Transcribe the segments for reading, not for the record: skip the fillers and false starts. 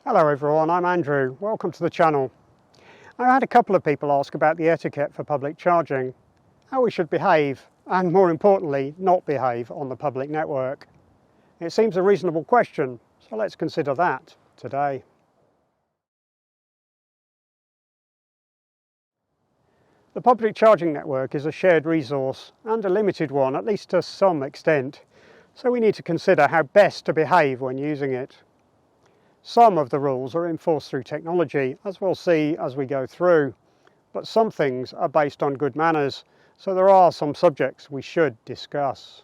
Hello everyone, I'm Andrew. Welcome to the channel. I had a couple of people ask about the etiquette for public charging, how we should behave, and more importantly, not behave on the public network. It seems a reasonable question, so let's consider that today. The public charging network is a shared resource and a limited one, at least to some extent, so we need to consider how best to behave when using it. Some of the rules are enforced through technology, as we'll see as we go through, but some things are based on good manners, so there are some subjects we should discuss.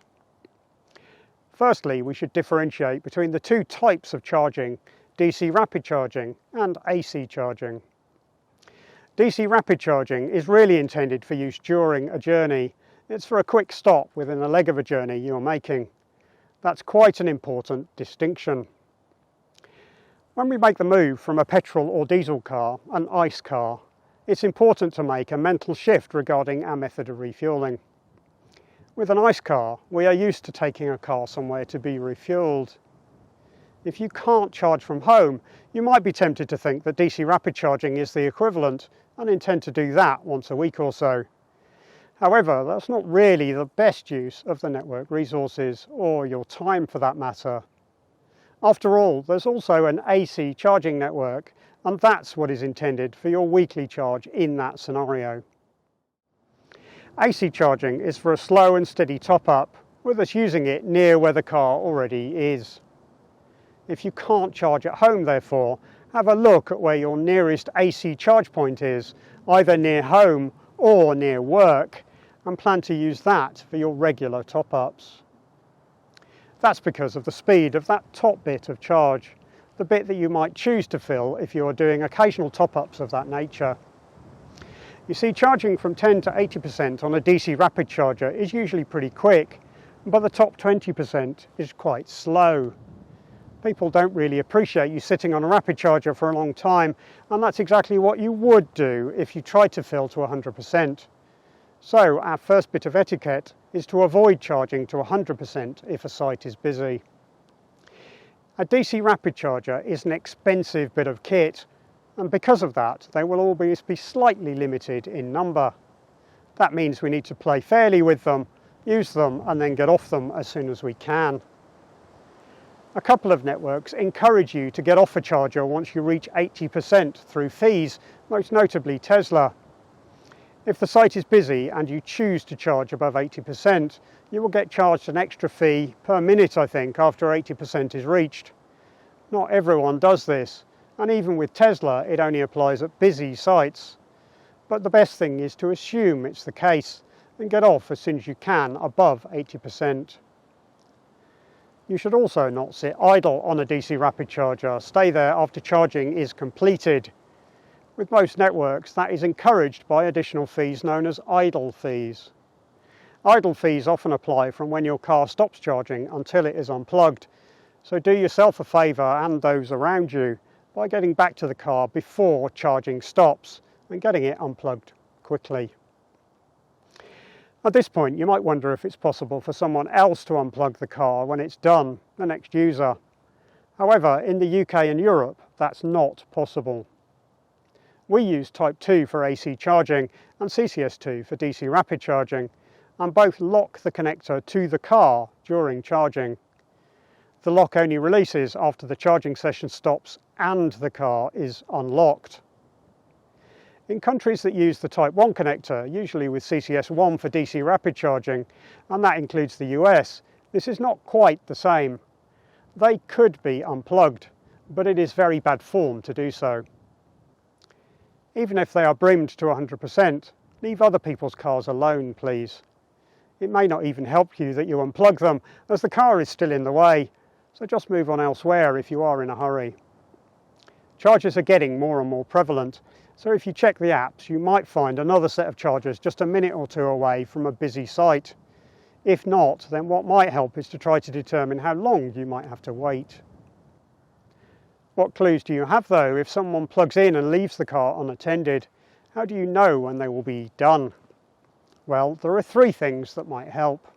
Firstly, we should differentiate between the two types of charging, DC rapid charging and AC charging. DC rapid charging is really intended for use during a journey. It's for a quick stop within a leg of a journey you're making. That's quite an important distinction. When we make the move from a petrol or diesel car, an ICE car, it's important to make a mental shift regarding our method of refuelling. With an ICE car, we are used to taking a car somewhere to be refueled. If you can't charge from home, you might be tempted to think that DC rapid charging is the equivalent and intend to do that once a week or so. However, that's not really the best use of the network resources, or your time for that matter. After all, there's also an AC charging network, and that's what is intended for your weekly charge in that scenario. AC charging is for a slow and steady top-up, with us using it near where the car already is. If you can't charge at home, therefore, have a look at where your nearest AC charge point is, either near home or near work, and plan to use that for your regular top-ups. That's because of the speed of that top bit of charge, the bit that you might choose to fill if you are doing occasional top-ups of that nature. You see, charging from 10 to 80% on a DC rapid charger is usually pretty quick, but the top 20% is quite slow. People don't really appreciate you sitting on a rapid charger for a long time, and that's exactly what you would do if you tried to fill to 100%. So our first bit of etiquette is to avoid charging to 100% if a site is busy. A DC rapid charger is an expensive bit of kit, and because of that they will always be slightly limited in number. That means we need to play fairly with them, use them and then get off them as soon as we can. A couple of networks encourage you to get off a charger once you reach 80% through fees, most notably Tesla. If the site is busy and you choose to charge above 80%, you will get charged an extra fee per minute, I think, after 80% is reached. Not everyone does this, and even with Tesla, it only applies at busy sites. But the best thing is to assume it's the case and get off as soon as you can above 80%. You should also not sit idle on a DC rapid charger. Stay there after charging is completed. With most networks, that is encouraged by additional fees known as idle fees. Idle fees often apply from when your car stops charging until it is unplugged, so do yourself a favour and those around you by getting back to the car before charging stops and getting it unplugged quickly. At this point, you might wonder if it's possible for someone else to unplug the car when it's done, the next user. However, in the UK and Europe, that's not possible. We use Type 2 for AC charging and CCS2 for DC rapid charging, and both lock the connector to the car during charging. The lock only releases after the charging session stops and the car is unlocked. In countries that use the Type 1 connector, usually with CCS1 for DC rapid charging, and that includes the US, this is not quite the same. They could be unplugged, but it is very bad form to do so. Even if they are brimmed to 100%, leave other people's cars alone, please. It may not even help you that you unplug them, as the car is still in the way, so just move on elsewhere if you are in a hurry. Chargers are getting more and more prevalent, so if you check the apps, you might find another set of chargers just a minute or two away from a busy site. If not, then what might help is to try to determine how long you might have to wait. What clues do you have though if someone plugs in and leaves the car unattended? How do you know when they will be done? Well, there are three things that might help.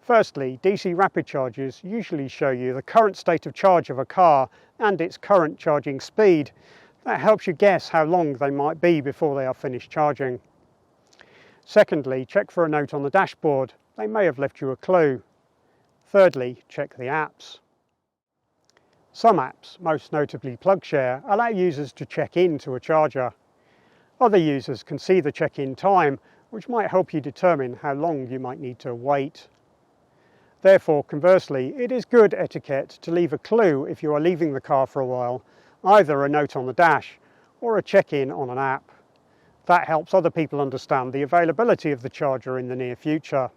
Firstly, DC rapid chargers usually show you the current state of charge of a car and its current charging speed. That helps you guess how long they might be before they are finished charging. Secondly, check for a note on the dashboard. They may have left you a clue. Thirdly, check the apps. Some apps, most notably PlugShare, allow users to check in to a charger. Other users can see the check-in time, which might help you determine how long you might need to wait. Therefore, conversely, it is good etiquette to leave a clue if you are leaving the car for a while, either a note on the dash or a check-in on an app. That helps other people understand the availability of the charger in the near future.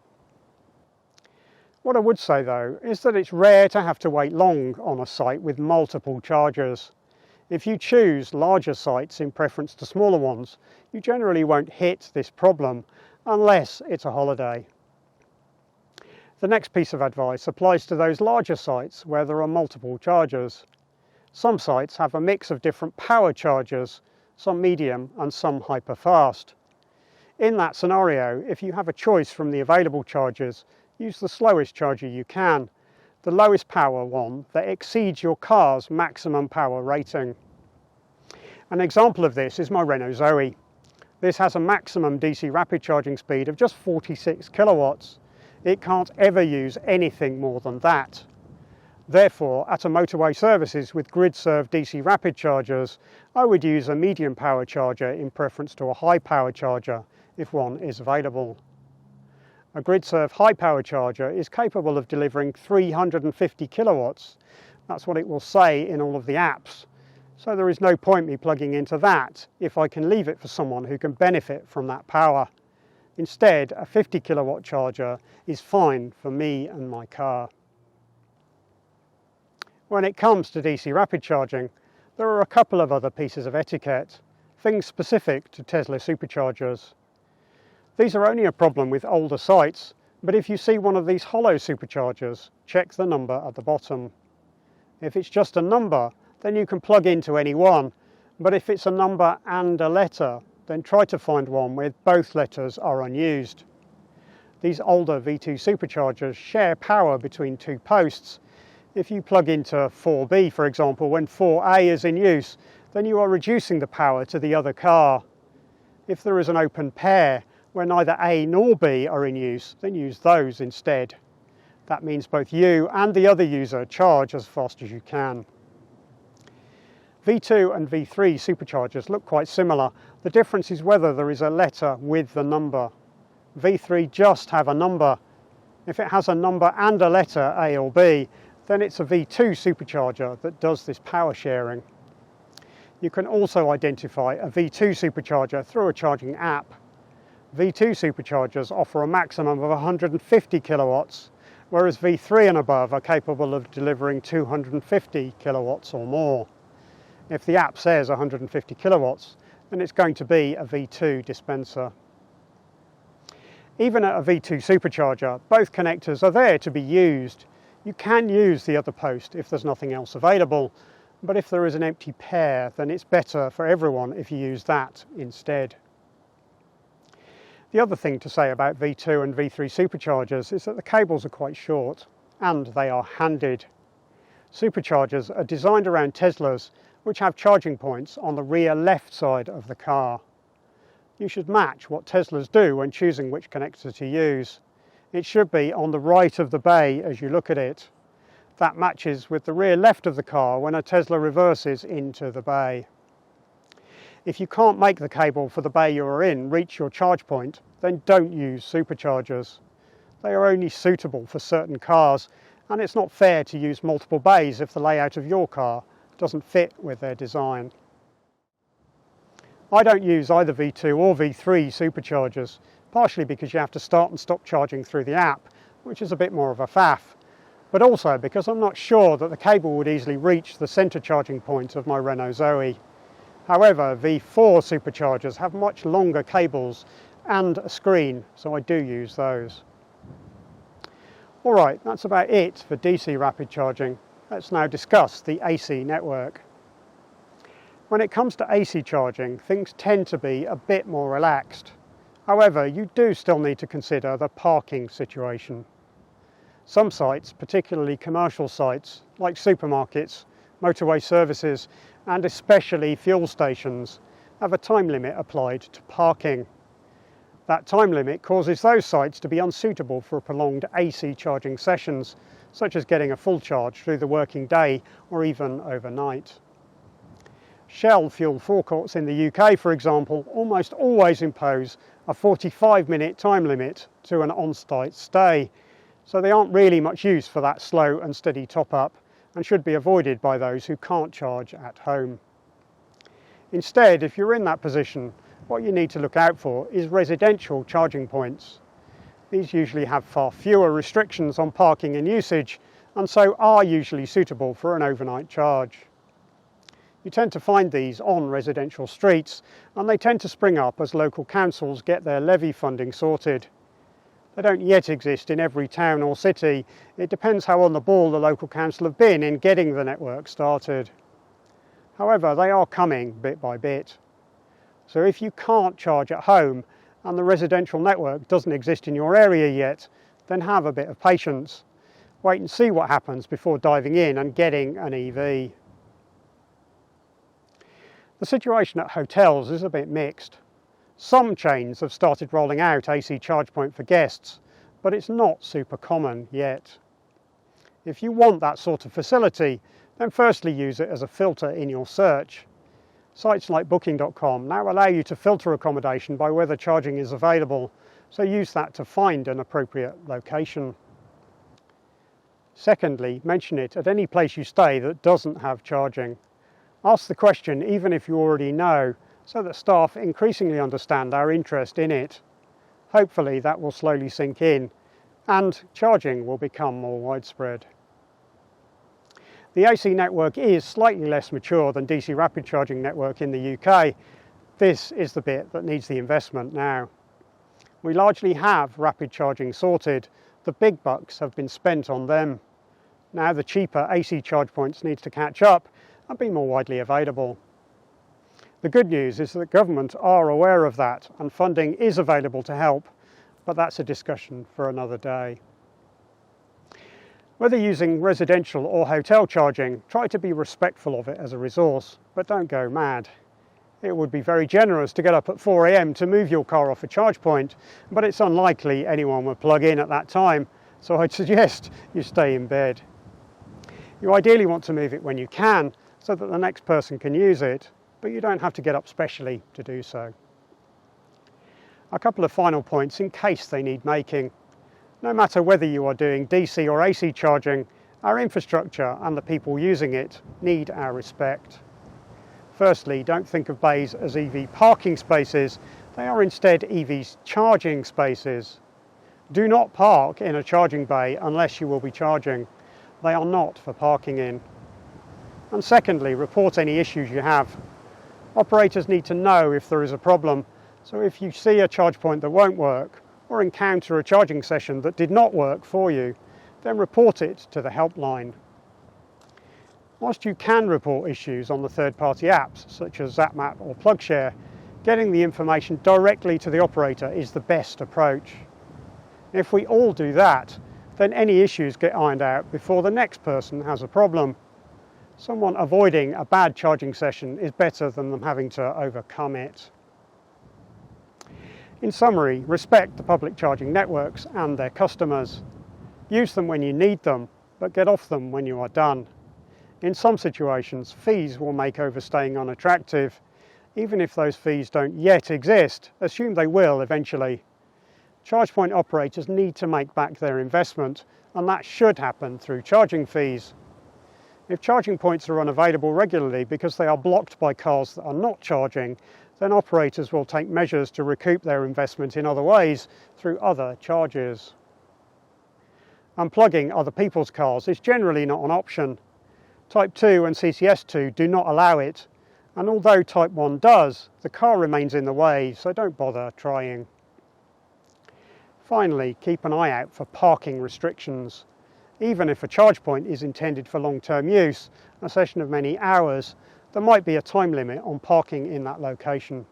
What I would say though is that it's rare to have to wait long on a site with multiple chargers. If you choose larger sites in preference to smaller ones, you generally won't hit this problem unless it's a holiday. The next piece of advice applies to those larger sites where there are multiple chargers. Some sites have a mix of different power chargers, some medium and some hyper fast. In that scenario, if you have a choice from the available chargers, use the slowest charger you can, the lowest power one that exceeds your car's maximum power rating. An example of this is my Renault Zoe. This has a maximum DC rapid charging speed of just 46 kilowatts. It can't ever use anything more than that. Therefore, at a motorway services with grid-served DC rapid chargers, I would use a medium power charger in preference to a high power charger if one is available. A grid-served high power charger is capable of delivering 350 kilowatts. That's what it will say in all of the apps. So there is no point me plugging into that if I can leave it for someone who can benefit from that power. Instead, a 50 kilowatt charger is fine for me and my car. When it comes to DC rapid charging, there are a couple of other pieces of etiquette, things specific to Tesla superchargers. These are only a problem with older sites, but if you see one of these hollow superchargers, check the number at the bottom. If it's just a number, then you can plug into any one, but if it's a number and a letter, then try to find one where both letters are unused. These older V2 superchargers share power between two posts. If you plug into 4B, for example, when 4A is in use, then you are reducing the power to the other car. If there is an open pair where neither A nor B are in use, then use those instead. That means both you and the other user charge as fast as you can. V2 and V3 superchargers look quite similar. The difference is whether there is a letter with the number. V3 just have a number. If it has a number and a letter, A or B, then it's a V2 supercharger that does this power sharing. You can also identify a V2 supercharger through a charging app. V2 superchargers offer a maximum of 150 kilowatts, whereas V3 and above are capable of delivering 250 kilowatts or more. If the app says 150 kilowatts, then it's going to be a V2 dispenser. Even at a V2 supercharger, both connectors are there to be used. You can use the other post if there's nothing else available, but if there is an empty pair, then it's better for everyone if you use that instead. The other thing to say about V2 and V3 superchargers is that the cables are quite short and they are handed. Superchargers are designed around Teslas, which have charging points on the rear left side of the car. You should match what Teslas do when choosing which connector to use. It should be on the right of the bay as you look at it. That matches with the rear left of the car when a Tesla reverses into the bay. If you can't make the cable for the bay you are in reach your charge point, then don't use superchargers. They are only suitable for certain cars, and it's not fair to use multiple bays if the layout of your car doesn't fit with their design. I don't use either V2 or V3 superchargers, partially because you have to start and stop charging through the app, which is a bit more of a faff, but also because I'm not sure that the cable would easily reach the centre charging point of my Renault Zoe. However, V4 superchargers have much longer cables and a screen, so I do use those. Alright, that's about it for DC rapid charging. Let's now discuss the AC network. When it comes to AC charging, things tend to be a bit more relaxed. However, you do still need to consider the parking situation. Some sites, particularly commercial sites like supermarkets, motorway services and especially fuel stations, have a time limit applied to parking. That time limit causes those sites to be unsuitable for prolonged AC charging sessions, such as getting a full charge through the working day or even overnight. Shell fuel forecourts in the UK, for example, almost always impose a 45-minute time limit to an on-site stay, so they aren't really much use for that slow and steady top-up and should be avoided by those who can't charge at home. Instead, if you're in that position, what you need to look out for is residential charging points. These usually have far fewer restrictions on parking and usage, and so are usually suitable for an overnight charge. You tend to find these on residential streets, and they tend to spring up as local councils get their levy funding sorted. They don't yet exist in every town or city. It depends how on the ball the local council have been in getting the network started. However, they are coming bit by bit. So if you can't charge at home and the residential network doesn't exist in your area yet, then have a bit of patience. Wait and see what happens before diving in and getting an EV. The situation at hotels is a bit mixed. Some chains have started rolling out AC charge point for guests, but it's not super common yet. If you want that sort of facility, then firstly use it as a filter in your search. Sites like booking.com now allow you to filter accommodation by whether charging is available, so use that to find an appropriate location. Secondly, mention it at any place you stay that doesn't have charging. Ask the question even if you already know, so that staff increasingly understand our interest in it. Hopefully that will slowly sink in, and charging will become more widespread. The AC network is slightly less mature than DC rapid charging network in the UK. This is the bit that needs the investment now. We largely have rapid charging sorted. The big bucks have been spent on them. Now the cheaper AC charge points need to catch up and be more widely available. The good news is that government are aware of that and funding is available to help, but that's a discussion for another day. Whether using residential or hotel charging, try to be respectful of it as a resource, but don't go mad. It would be very generous to get up at 4 AM to move your car off a charge point, but it's unlikely anyone would plug in at that time, so I'd suggest you stay in bed. You ideally want to move it when you can, so that the next person can use it, but you don't have to get up specially to do so. A couple of final points in case they need making. No matter whether you are doing DC or AC charging, our infrastructure and the people using it need our respect. Firstly, don't think of bays as EV parking spaces. They are instead EV charging spaces. Do not park in a charging bay unless you will be charging. They are not for parking in. And secondly, report any issues you have. Operators need to know if there is a problem, so if you see a charge point that won't work, or encounter a charging session that did not work for you, then report it to the helpline. Whilst you can report issues on the third-party apps, such as ZapMap or PlugShare, getting the information directly to the operator is the best approach. If we all do that, then any issues get ironed out before the next person has a problem. Someone avoiding a bad charging session is better than them having to overcome it. In summary, respect the public charging networks and their customers. Use them when you need them, but get off them when you are done. In some situations, fees will make overstaying unattractive. Even if those fees don't yet exist, assume they will eventually. Charge point operators need to make back their investment, and that should happen through charging fees. If charging points are unavailable regularly because they are blocked by cars that are not charging, then operators will take measures to recoup their investment in other ways through other charges. Unplugging other people's cars is generally not an option. Type 2 and CCS2 do not allow it, and although Type 1 does, the car remains in the way, so don't bother trying. Finally, keep an eye out for parking restrictions. Even if a charge point is intended for long-term use, a session of many hours, there might be a time limit on parking in that location.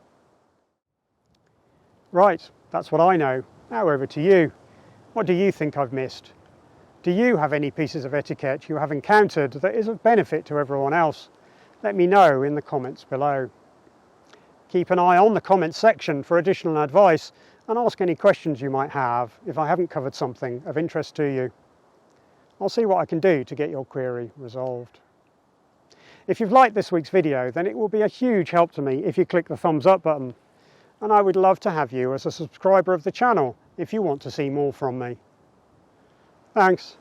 Right, that's what I know. Now over to you. What do you think I've missed? Do you have any pieces of etiquette you have encountered that is of benefit to everyone else? Let me know in the comments below. Keep an eye on the comments section for additional advice and ask any questions you might have if I haven't covered something of interest to you. I'll see what I can do to get your query resolved. If you've liked this week's video, then it will be a huge help to me if you click the thumbs up button, and I would love to have you as a subscriber of the channel if you want to see more from me. Thanks.